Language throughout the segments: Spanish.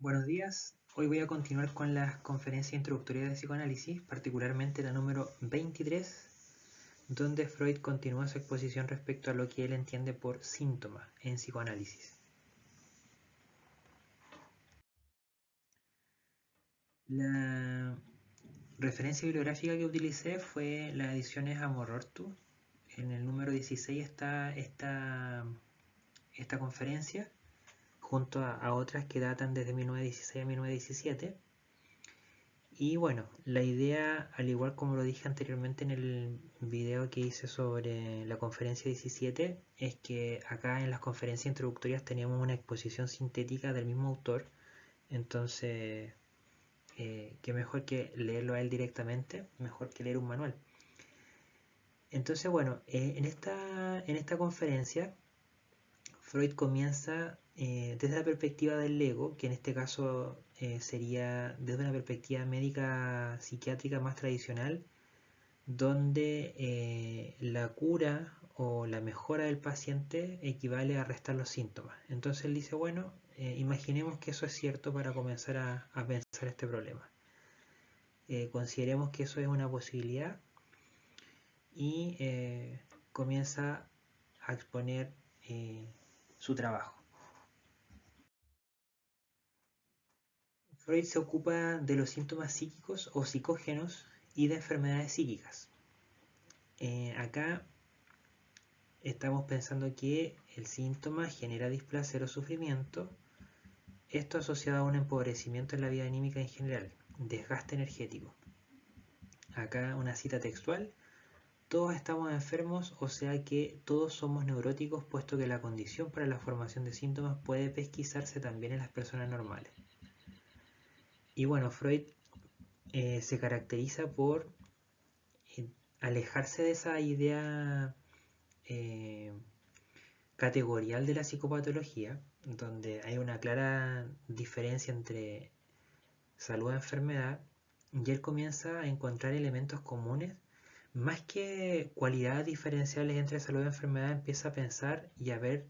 Buenos días, hoy voy a continuar con las conferencias introductorias de psicoanálisis, particularmente la número 23, donde Freud continúa su exposición respecto a lo que él entiende por síntoma en psicoanálisis. La referencia bibliográfica que utilicé fue las ediciones Amor-Ortu. En el número 16 está esta conferencia, junto a otras que datan desde 1916 a 1917. Y bueno, la idea, al igual como lo dije anteriormente en el video que hice sobre la conferencia 17, es que acá en las conferencias introductorias teníamos una exposición sintética del mismo autor, entonces qué mejor que leerlo a él directamente, mejor que leer un manual. Entonces bueno, en esta conferencia Freud comienza desde la perspectiva del ego, que en este caso sería desde una perspectiva médica psiquiátrica más tradicional, donde la cura o la mejora del paciente equivale a restar los síntomas. Entonces él dice, bueno, imaginemos que eso es cierto para comenzar a pensar este problema. Consideremos que eso es una posibilidad y comienza a exponer su trabajo. Freud se ocupa de los síntomas psíquicos o psicógenos y de enfermedades psíquicas. Acá estamos pensando que el síntoma genera displacer o sufrimiento, esto asociado a un empobrecimiento en la vida anímica en general, desgaste energético. Acá una cita textual: todos estamos enfermos, o sea que todos somos neuróticos, puesto que la condición para la formación de síntomas puede pesquisarse también en las personas normales. Y bueno, Freud se caracteriza por alejarse de esa idea categorial de la psicopatología, donde hay una clara diferencia entre salud y enfermedad, y él comienza a encontrar elementos comunes. Más que cualidades diferenciales entre salud y enfermedad, empieza a pensar y a ver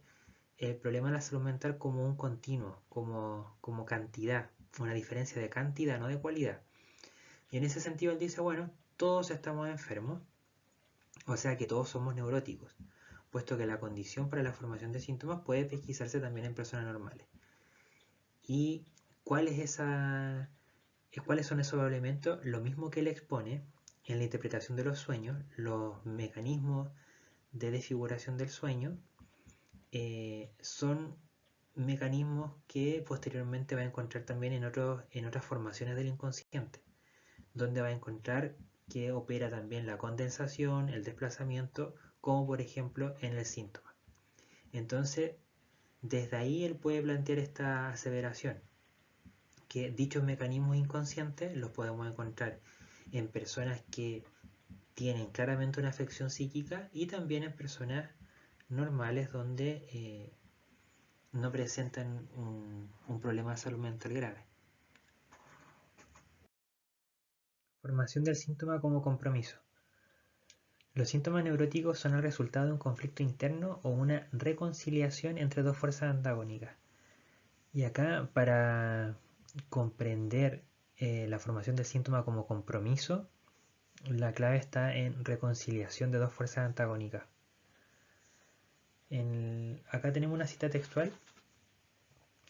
el problema de la salud mental como un continuo, como cantidad, una diferencia de cantidad, no de cualidad. Y en ese sentido él dice, bueno, todos estamos enfermos, o sea que todos somos neuróticos, puesto que la condición para la formación de síntomas puede pesquisarse también en personas normales. ¿Y cuáles son esos elementos? Lo mismo que él expone en la interpretación de los sueños, los mecanismos de desfiguración del sueño son mecanismos que posteriormente va a encontrar también en otras formaciones del inconsciente, donde va a encontrar que opera también la condensación, el desplazamiento, como por ejemplo en el síntoma. Entonces, desde ahí él puede plantear esta aseveración, que dichos mecanismos inconscientes los podemos encontrar en personas que tienen claramente una afección psíquica y también en personas normales donde no presentan un problema de salud mental grave. Formación del síntoma como compromiso. Los síntomas neuróticos son el resultado de un conflicto interno o una reconciliación entre dos fuerzas antagónicas. Y acá, para comprender la formación del síntoma como compromiso, la clave está en reconciliación de dos fuerzas antagónicas. Acá tenemos una cita textual.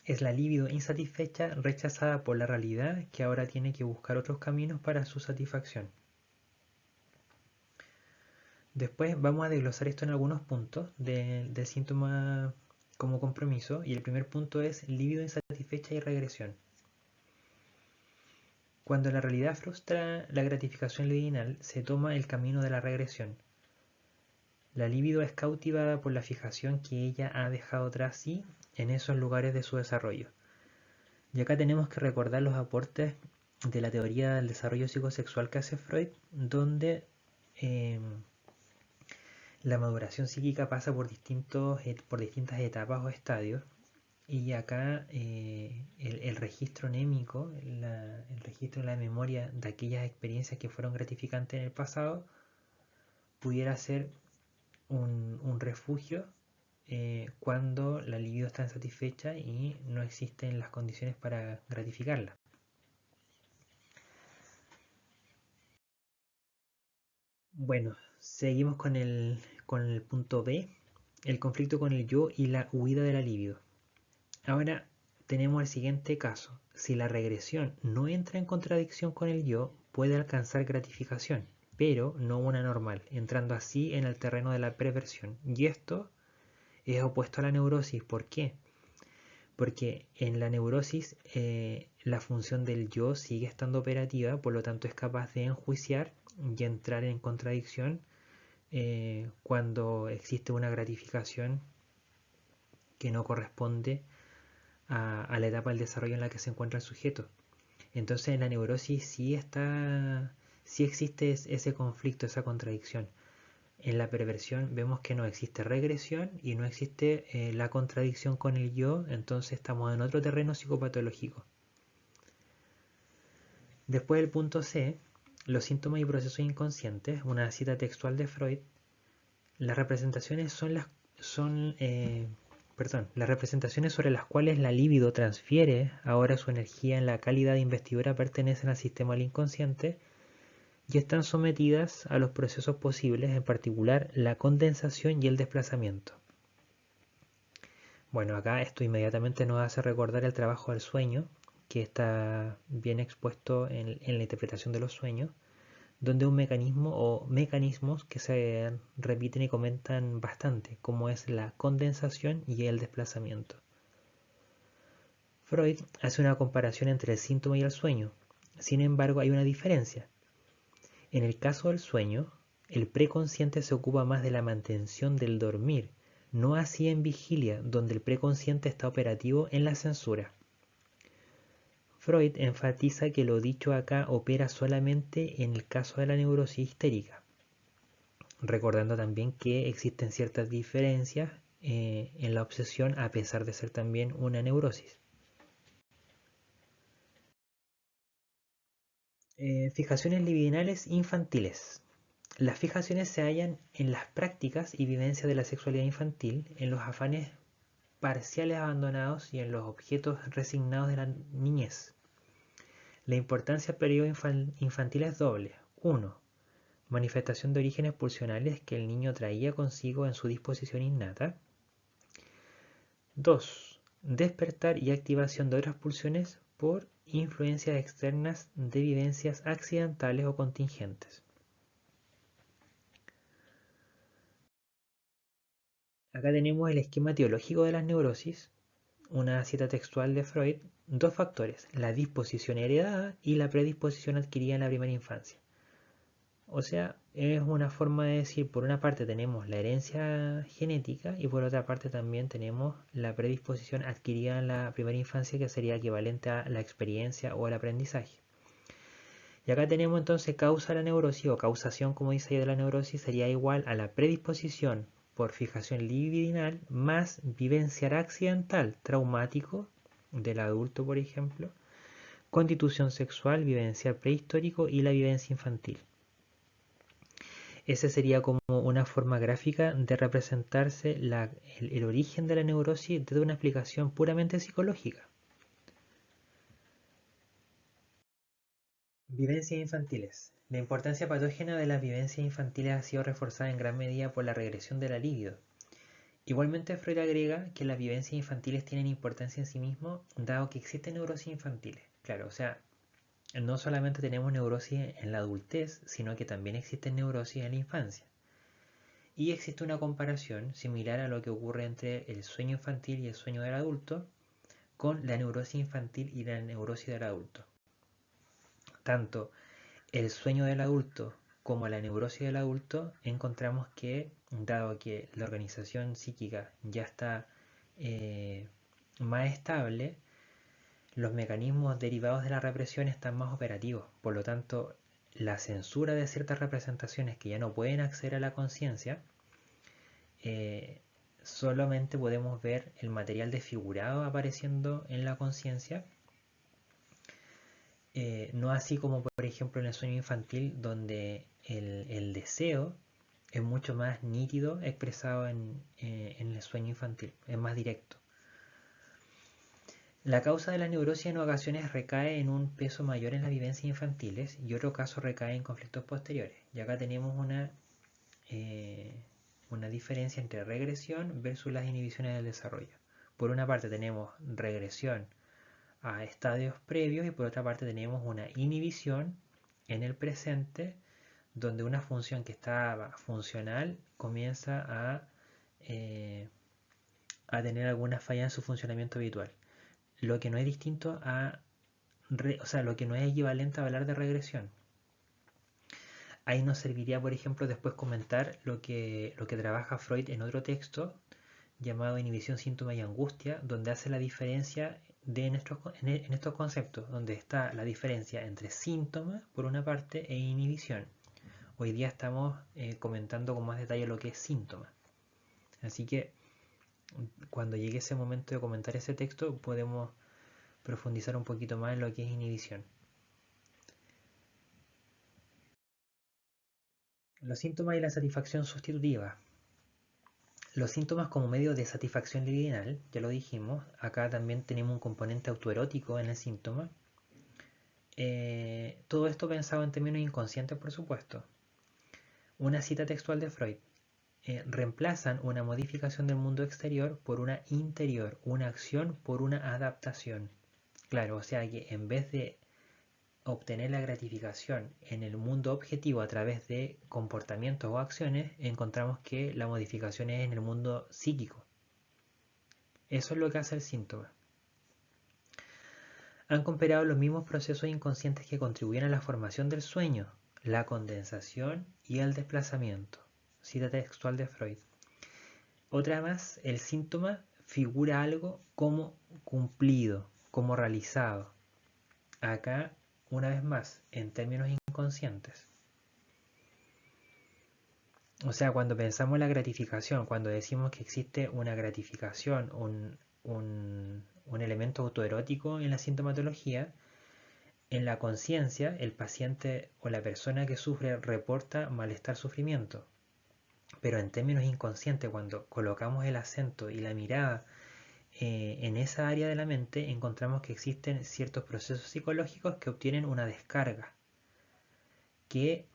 Es la libido insatisfecha, rechazada por la realidad, que ahora tiene que buscar otros caminos para su satisfacción. Después vamos a desglosar esto en algunos puntos del síntoma como compromiso, y el primer punto es libido insatisfecha y regresión. Cuando la realidad frustra la gratificación libidinal, se toma el camino de la regresión. La libido es cautivada por la fijación que ella ha dejado tras sí en esos lugares de su desarrollo. Y acá tenemos que recordar los aportes de la teoría del desarrollo psicosexual que hace Freud, donde la maduración psíquica pasa por distintas etapas o estadios, y acá el registro anémico, el registro de la memoria de aquellas experiencias que fueron gratificantes en el pasado, pudiera ser un refugio cuando la libido está insatisfecha y no existen las condiciones para gratificarla. Bueno, seguimos con el punto B, el conflicto con el yo y la huida de la libido. Ahora tenemos el siguiente caso. Si la regresión no entra en contradicción con el yo, puede alcanzar gratificación, pero no una normal, entrando así en el terreno de la perversión. Y esto es opuesto a la neurosis. ¿Por qué? Porque en la neurosis la función del yo sigue estando operativa, por lo tanto es capaz de enjuiciar y entrar en contradicción cuando existe una gratificación que no corresponde a la etapa del desarrollo en la que se encuentra el sujeto. Entonces en la neurosis sí existe ese conflicto, esa contradicción. En la perversión vemos que no existe regresión y no existe la contradicción con el yo, entonces estamos en otro terreno psicopatológico. Después del punto C, los síntomas y procesos inconscientes, una cita textual de Freud, las representaciones las representaciones sobre las cuales la libido transfiere ahora su energía en la calidad de investidura pertenecen al sistema del inconsciente y están sometidas a los procesos posibles, en particular la condensación y el desplazamiento. Bueno, acá esto inmediatamente nos hace recordar el trabajo del sueño, que está bien expuesto en la interpretación de los sueños, donde un mecanismo o mecanismos que se repiten y comentan bastante, como es la condensación y el desplazamiento. Freud hace una comparación entre el síntoma y el sueño. Sin embargo, hay una diferencia. En el caso del sueño, el preconsciente se ocupa más de la mantención del dormir, no así en vigilia, donde el preconsciente está operativo en la censura. Freud enfatiza que lo dicho acá opera solamente en el caso de la neurosis histérica, recordando también que existen ciertas diferencias en la obsesión a pesar de ser también una neurosis. Fijaciones libidinales infantiles. Las fijaciones se hallan en las prácticas y vivencias de la sexualidad infantil, en los afanes parciales abandonados y en los objetos resignados de la niñez. La importancia del periodo infantil es doble. 1. Manifestación de orígenes pulsionales que el niño traía consigo en su disposición innata. 2. Despertar y activación de otras pulsiones por influencias externas de vivencias accidentales o contingentes. Acá tenemos el esquema etiológico de las neurosis, una cita textual de Freud, dos factores, la disposición heredada y la predisposición adquirida en la primera infancia. O sea, es una forma de decir, por una parte tenemos la herencia genética y por otra parte también tenemos la predisposición adquirida en la primera infancia, que sería equivalente a la experiencia o el aprendizaje. Y acá tenemos entonces causa de la neurosis o causación, como dice ahí, de la neurosis sería igual a la predisposición por fijación libidinal más vivenciar accidental traumático del adulto, por ejemplo, constitución sexual, vivencial prehistórico y la vivencia infantil. Esa sería como una forma gráfica de representarse el origen de la neurosis desde una explicación puramente psicológica. Vivencias infantiles. La importancia patógena de las vivencias infantiles ha sido reforzada en gran medida por la regresión de la libido. Igualmente, Freud agrega que las vivencias infantiles tienen importancia en sí mismo, dado que existen neurosis infantiles. Claro, o sea, no solamente tenemos neurosis en la adultez, sino que también existen neurosis en la infancia. Y existe una comparación similar a lo que ocurre entre el sueño infantil y el sueño del adulto, con la neurosis infantil y la neurosis del adulto. Tanto el sueño del adulto como la neurosis del adulto, encontramos que, dado que la organización psíquica ya está más estable, los mecanismos derivados de la represión están más operativos. Por lo tanto, la censura de ciertas representaciones que ya no pueden acceder a la conciencia, solamente podemos ver el material desfigurado apareciendo en la conciencia, no así como por ejemplo en el sueño infantil, donde el deseo es mucho más nítido expresado en el sueño infantil, es más directo. La causa de la neurosis en ocasiones recae en un peso mayor en las vivencias infantiles y otro caso recae en conflictos posteriores. Y acá tenemos una diferencia entre regresión versus las inhibiciones del desarrollo. Por una parte tenemos regresión a estadios previos y por otra parte tenemos una inhibición en el presente donde una función que estaba funcional comienza a tener alguna falla en su funcionamiento habitual. Lo que no es distinto o sea, lo que no es equivalente a hablar de regresión. Ahí nos serviría, por ejemplo, después comentar lo que trabaja Freud en otro texto llamado Inhibición, Síntoma y Angustia, donde hace la diferencia en estos conceptos, donde está la diferencia entre síntoma, por una parte, e inhibición. Hoy día estamos comentando con más detalle lo que es síntoma. Así que cuando llegue ese momento de comentar ese texto, podemos profundizar un poquito más en lo que es inhibición. Los síntomas y la satisfacción sustitutiva. Los síntomas como medio de satisfacción libidinal, ya lo dijimos, acá también tenemos un componente autoerótico en el síntoma. Todo esto pensado en términos inconscientes, por supuesto. Una cita textual de Freud. Reemplazan una modificación del mundo exterior por una interior, una acción por una adaptación. Claro, o sea que en vez de obtener la gratificación en el mundo objetivo a través de comportamientos o acciones, encontramos que la modificación es en el mundo psíquico. Eso es lo que hace el síntoma. Han comparado los mismos procesos inconscientes que contribuyen a la formación del sueño, la condensación y el desplazamiento. Cita textual de Freud. Otra más, el síntoma figura algo como cumplido, como realizado. Acá, una vez más, en términos inconscientes. O sea, cuando pensamos en la gratificación, cuando decimos que existe una gratificación, un elemento autoerótico en la sintomatología, en la conciencia, el paciente o la persona que sufre reporta malestar, sufrimiento. Pero en términos inconscientes, cuando colocamos el acento y la mirada en esa área de la mente, encontramos que existen ciertos procesos psicológicos que obtienen una descarga, que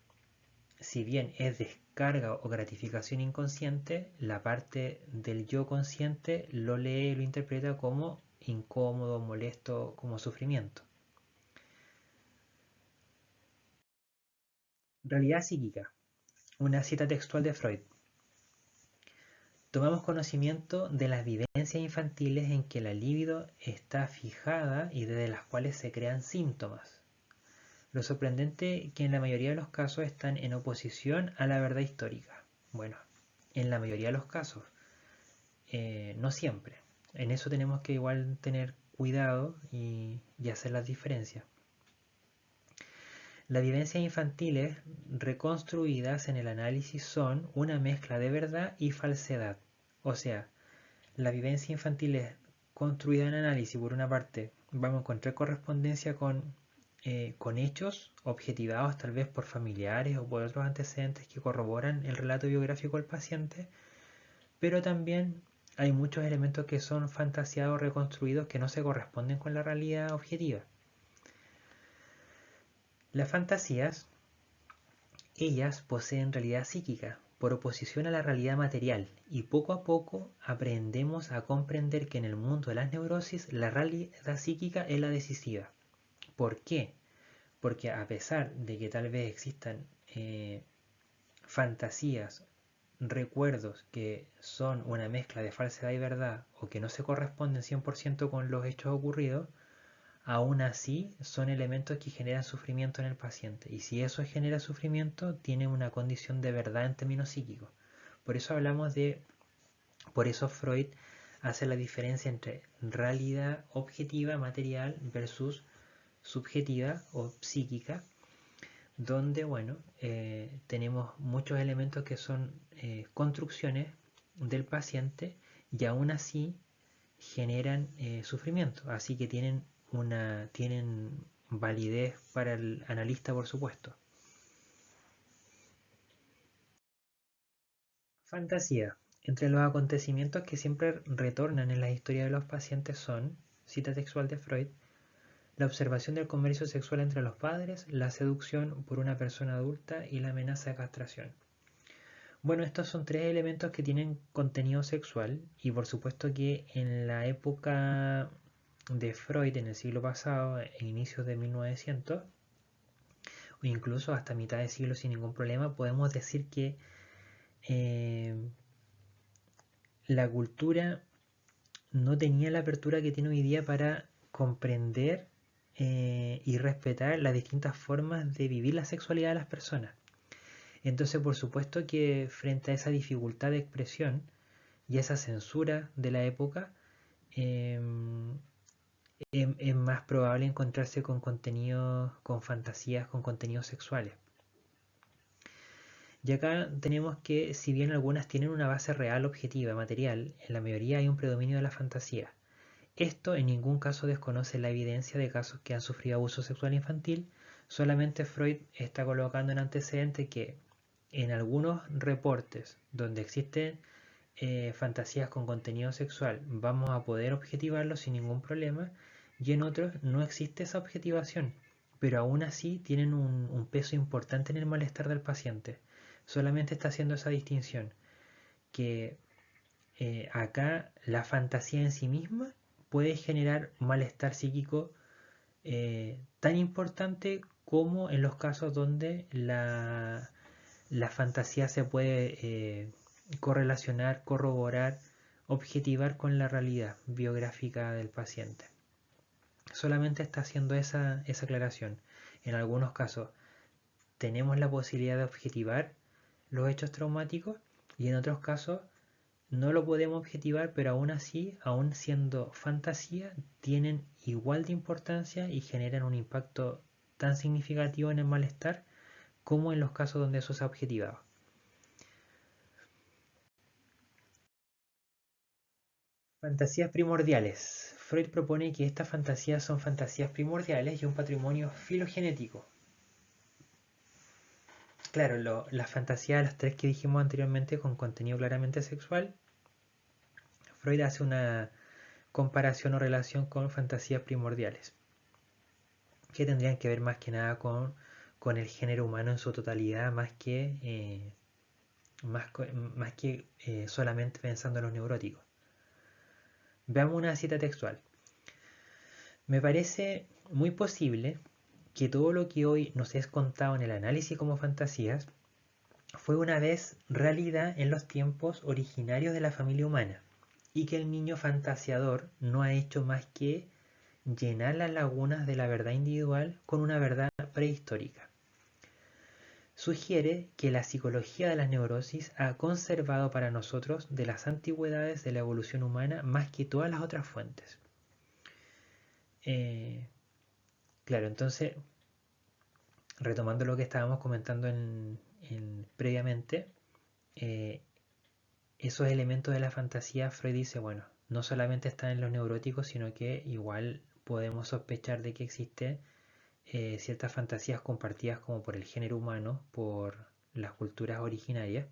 si bien es descarga o gratificación inconsciente, la parte del yo consciente lo lee y lo interpreta como incómodo, molesto, como sufrimiento. Realidad psíquica. Una cita textual de Freud. Tomamos conocimiento de las vivencias infantiles en que la libido está fijada y desde las cuales se crean síntomas. Lo sorprendente es que en la mayoría de los casos están en oposición a la verdad histórica. Bueno, en la mayoría de los casos, no siempre. En eso tenemos que igual tener cuidado y hacer las diferencias. Las vivencias infantiles reconstruidas en el análisis son una mezcla de verdad y falsedad. O sea, la vivencia infantil es construida en análisis, por una parte, vamos a encontrar correspondencia con hechos objetivados tal vez por familiares o por otros antecedentes que corroboran el relato biográfico del paciente, pero también hay muchos elementos que son fantaseados, reconstruidos, que no se corresponden con la realidad objetiva. Las fantasías, ellas poseen realidad psíquica, por oposición a la realidad material, y poco a poco aprendemos a comprender que en el mundo de las neurosis la realidad psíquica es la decisiva. ¿Por qué? Porque a pesar de que tal vez existan fantasías, recuerdos que son una mezcla de falsedad y verdad o que no se corresponden 100% con los hechos ocurridos, aún así son elementos que generan sufrimiento en el paciente. Y si eso genera sufrimiento, tiene una condición de verdad en términos psíquicos. Por eso por eso Freud hace la diferencia entre realidad objetiva, material, versus subjetiva o psíquica, donde, bueno, tenemos muchos elementos que son construcciones del paciente y aún así generan sufrimiento, así que tienen validez para el analista, por supuesto. Fantasía. Entre los acontecimientos que siempre retornan en la historia de los pacientes son, cita textual de Freud, la observación del comercio sexual entre los padres, la seducción por una persona adulta y la amenaza de castración. Bueno, estos son tres elementos que tienen contenido sexual y por supuesto que en la época de Freud, en el siglo pasado, e inicios de 1900, o incluso hasta mitad de siglo sin ningún problema, podemos decir que la cultura no tenía la apertura que tiene hoy día para comprender y respetar las distintas formas de vivir la sexualidad de las personas. Entonces, por supuesto que frente a esa dificultad de expresión y esa censura de la época, eh, es más probable encontrarse con contenidos, con fantasías, con contenidos sexuales. Y acá tenemos que, si bien algunas tienen una base real, objetiva, material, en la mayoría hay un predominio de la fantasía. Esto en ningún caso desconoce la evidencia de casos que han sufrido abuso sexual infantil, solamente Freud está colocando en antecedente que en algunos reportes donde existen fantasías con contenido sexual vamos a poder objetivarlo sin ningún problema y en otros no existe esa objetivación, pero aún así tienen un peso importante en el malestar del paciente. Solamente está haciendo esa distinción, que acá la fantasía en sí misma puede generar malestar psíquico tan importante como en los casos donde la fantasía se puede correlacionar, corroborar, objetivar con la realidad biográfica del paciente. Solamente está haciendo esa aclaración. En algunos casos tenemos la posibilidad de objetivar los hechos traumáticos y en otros casos no lo podemos objetivar, pero aún así, aún siendo fantasía, tienen igual de importancia y generan un impacto tan significativo en el malestar como en los casos donde eso se ha objetivado. Fantasías primordiales. Freud propone que estas fantasías son fantasías primordiales y un patrimonio filogenético. Claro, las fantasías, las tres que dijimos anteriormente, con contenido claramente sexual, Freud hace una comparación o relación con fantasías primordiales, que tendrían que ver más que nada con el género humano en su totalidad, más que solamente pensando en los neuróticos. Veamos una cita textual. Me parece muy posible que todo lo que hoy nos es contado en el análisis como fantasías fue una vez realidad en los tiempos originarios de la familia humana y que el niño fantasiador no ha hecho más que llenar las lagunas de la verdad individual con una verdad prehistórica. Sugiere que la psicología de las neurosis ha conservado para nosotros de las antigüedades de la evolución humana más que todas las otras fuentes. Claro, entonces, retomando lo que estábamos comentando previamente, esos elementos de la fantasía, Freud dice, bueno, no solamente están en los neuróticos, sino que igual podemos sospechar de que existe ciertas fantasías compartidas como por el género humano, por las culturas originarias.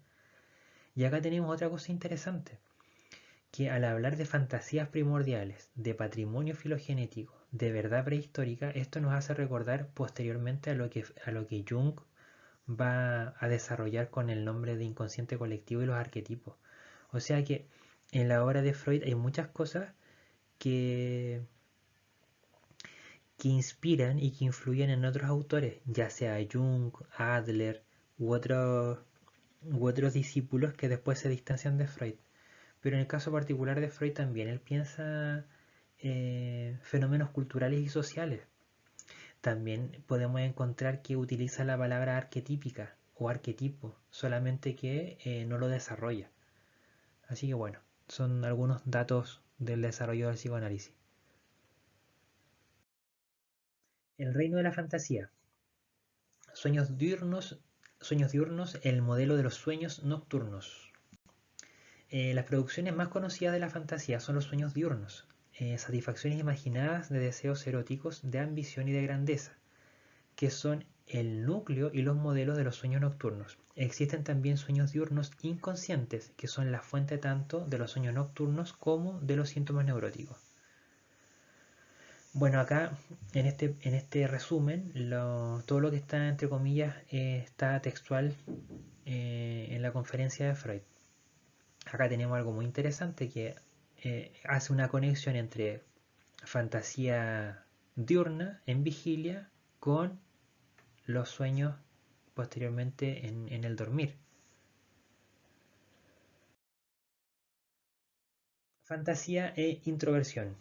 Y acá tenemos otra cosa interesante, que al hablar de fantasías primordiales, de patrimonio filogenético, de verdad prehistórica, esto nos hace recordar posteriormente a lo que Jung va a desarrollar con el nombre de inconsciente colectivo y los arquetipos. O sea que en la obra de Freud hay muchas cosas que, que inspiran y que influyen en otros autores, ya sea Jung, Adler u otros discípulos que después se distancian de Freud. Pero en el caso particular de Freud también él piensa fenómenos culturales y sociales. También podemos encontrar que utiliza la palabra arquetípica o arquetipo, solamente que no lo desarrolla. Así que bueno, son algunos datos del desarrollo del psicoanálisis. El reino de la fantasía. Sueños diurnos, el modelo de los sueños nocturnos. Las producciones más conocidas de la fantasía son los sueños diurnos, satisfacciones imaginadas de deseos eróticos, de ambición y de grandeza, que son el núcleo y los modelos de los sueños nocturnos. Existen también sueños diurnos inconscientes, que son la fuente tanto de los sueños nocturnos como de los síntomas neuróticos. Bueno, acá en este resumen, todo lo que está entre comillas está textual en la conferencia de Freud. Acá tenemos algo muy interesante que hace una conexión entre fantasía diurna en vigilia con los sueños posteriormente en el dormir. Fantasía e introversión.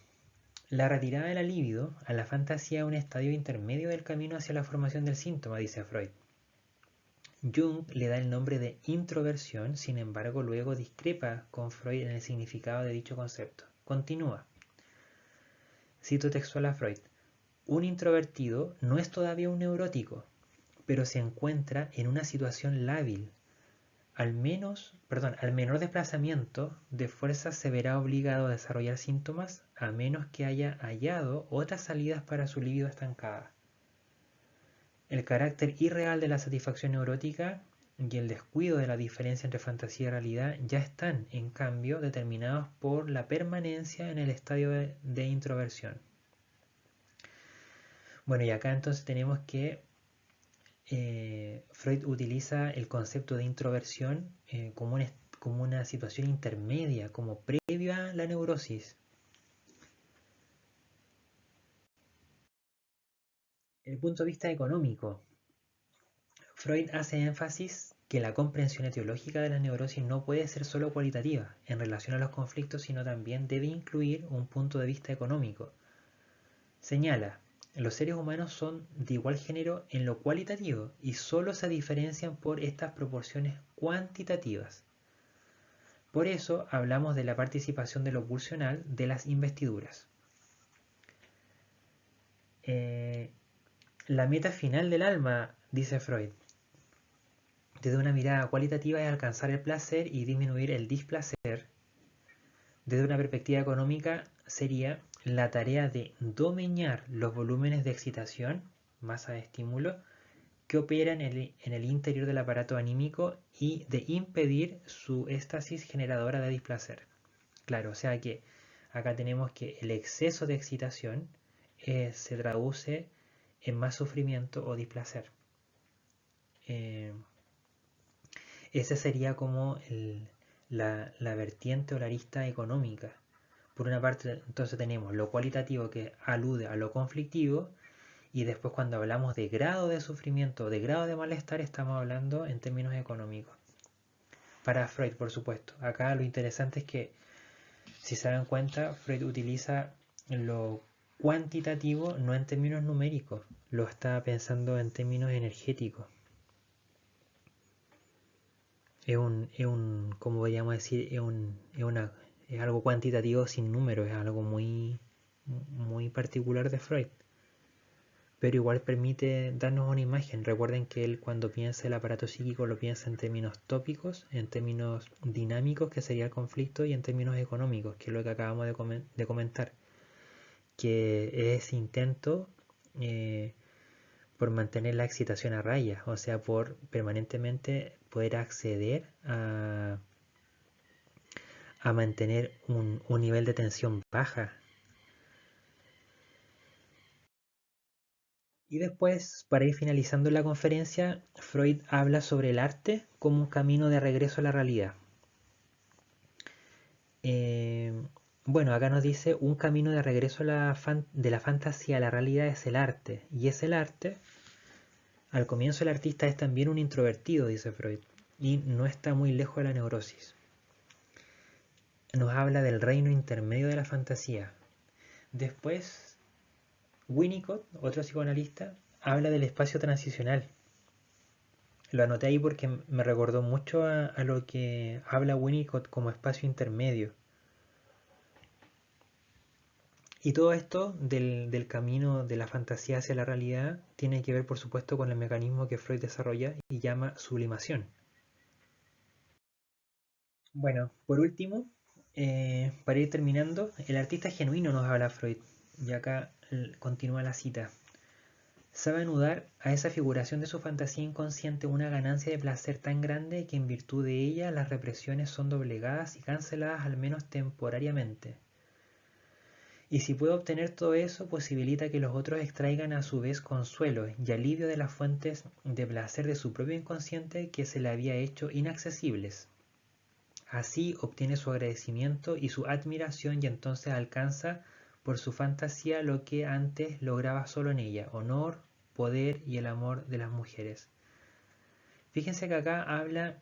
La retirada de la libido a la fantasía es un estadio intermedio del camino hacia la formación del síntoma, dice Freud. Jung le da el nombre de introversión, sin embargo luego discrepa con Freud en el significado de dicho concepto. Continúa. Cito textual a Freud. Un introvertido no es todavía un neurótico, pero se encuentra en una situación lábil. Al menor desplazamiento de fuerzas se verá obligado a desarrollar síntomas a menos que haya hallado otras salidas para su libido estancada. El carácter irreal de la satisfacción neurótica y el descuido de la diferencia entre fantasía y realidad ya están, en cambio, determinados por la permanencia en el estadio de introversión. Bueno, y acá entonces tenemos que Freud utiliza el concepto de introversión como una situación intermedia, como previa a la neurosis. Desde el punto de vista económico, Freud hace énfasis que la comprensión etiológica de la neurosis no puede ser solo cualitativa en relación a los conflictos, sino también debe incluir un punto de vista económico. Señala, los seres humanos son de igual género en lo cualitativo y solo se diferencian por estas proporciones cuantitativas. Por eso hablamos de la participación de lo pulsional de las investiduras. La meta final del alma, dice Freud, desde una mirada cualitativa es alcanzar el placer y disminuir el displacer. Desde una perspectiva económica sería la tarea de domeñar los volúmenes de excitación, masa de estímulo, que operan en el interior del aparato anímico y de impedir su éstasis generadora de displacer. Claro, o sea que acá tenemos que el exceso de excitación se traduce en más sufrimiento o displacer. Ese sería como la vertiente o la arista económica. Por una parte, entonces tenemos lo cualitativo que alude a lo conflictivo, y después cuando hablamos de grado de sufrimiento, de grado de malestar, estamos hablando en términos económicos. Para Freud, por supuesto. Acá lo interesante es que, si se dan cuenta, Freud utiliza lo cuantitativo no en términos numéricos, lo está pensando en términos energéticos. Como podríamos decir, es algo cuantitativo sin números, es algo muy, muy particular de Freud. Pero igual permite darnos una imagen. Recuerden que él, cuando piensa el aparato psíquico, lo piensa en términos tópicos, en términos dinámicos, que sería el conflicto, y en términos económicos, que es lo que acabamos de comentar, que es intento por mantener la excitación a raya, o sea, por permanentemente poder acceder a mantener un nivel de tensión baja. Y después, para ir finalizando la conferencia, Freud habla sobre el arte como un camino de regreso a la realidad. Bueno, acá nos dice, un camino de regreso de la fantasía a la realidad es el arte. Y es el arte. Al comienzo el artista es también un introvertido, dice Freud, y no está muy lejos de la neurosis. Nos habla del reino intermedio de la fantasía. Después, Winnicott, otro psicoanalista, habla del espacio transicional. Lo anoté ahí porque me recordó mucho a lo que habla Winnicott como espacio intermedio. Y todo esto del camino de la fantasía hacia la realidad tiene que ver, por supuesto, con el mecanismo que Freud desarrolla y llama sublimación. Bueno, por último, para ir terminando, el artista genuino nos habla Freud. Y acá continúa la cita. Sabe anudar a esa figuración de su fantasía inconsciente una ganancia de placer tan grande que en virtud de ella las represiones son doblegadas y canceladas al menos temporariamente. Y si puede obtener todo eso, posibilita que los otros extraigan a su vez consuelo y alivio de las fuentes de placer de su propio inconsciente que se le había hecho inaccesibles. Así obtiene su agradecimiento y su admiración y entonces alcanza por su fantasía lo que antes lograba solo en ella: honor, poder y el amor de las mujeres. Fíjense que acá habla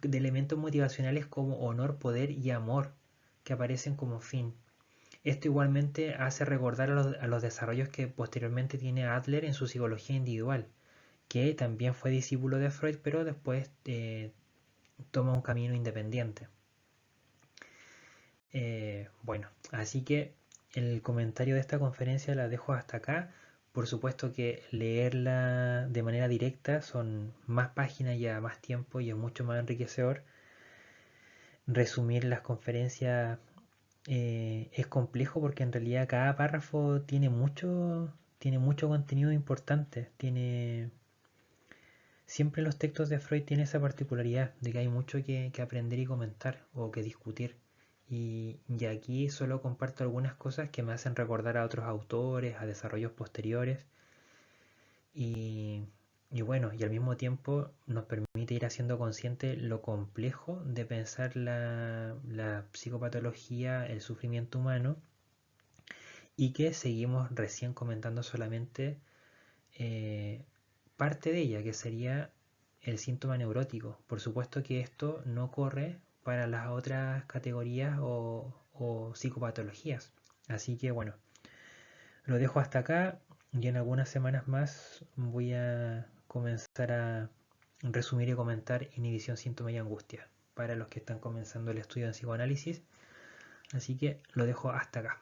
de elementos motivacionales como honor, poder y amor que aparecen como fin. Esto igualmente hace recordar a los desarrollos que posteriormente tiene Adler en su psicología individual, que también fue discípulo de Freud, pero después toma un camino independiente. Bueno, así que el comentario de esta conferencia la dejo hasta acá. Por supuesto que leerla de manera directa son más páginas y a más tiempo y es mucho más enriquecedor. Resumir las conferencias es complejo porque en realidad cada párrafo tiene mucho contenido importante. Siempre los textos de Freud tienen esa particularidad de que hay mucho que aprender y comentar o que discutir. Y aquí solo comparto algunas cosas que me hacen recordar a otros autores, a desarrollos posteriores. Y, y bueno, y al mismo tiempo nos permite ir haciendo consciente lo complejo de pensar la psicopatología, el sufrimiento humano, y que seguimos recién comentando solamente eh, parte de ella, que sería el síntoma neurótico. Por supuesto que esto no corre para las otras categorías o psicopatologías. Así que bueno, lo dejo hasta acá y en algunas semanas más voy a comenzar a resumir y comentar inhibición, síntoma y angustia para los que están comenzando el estudio en psicoanálisis. Así que lo dejo hasta acá.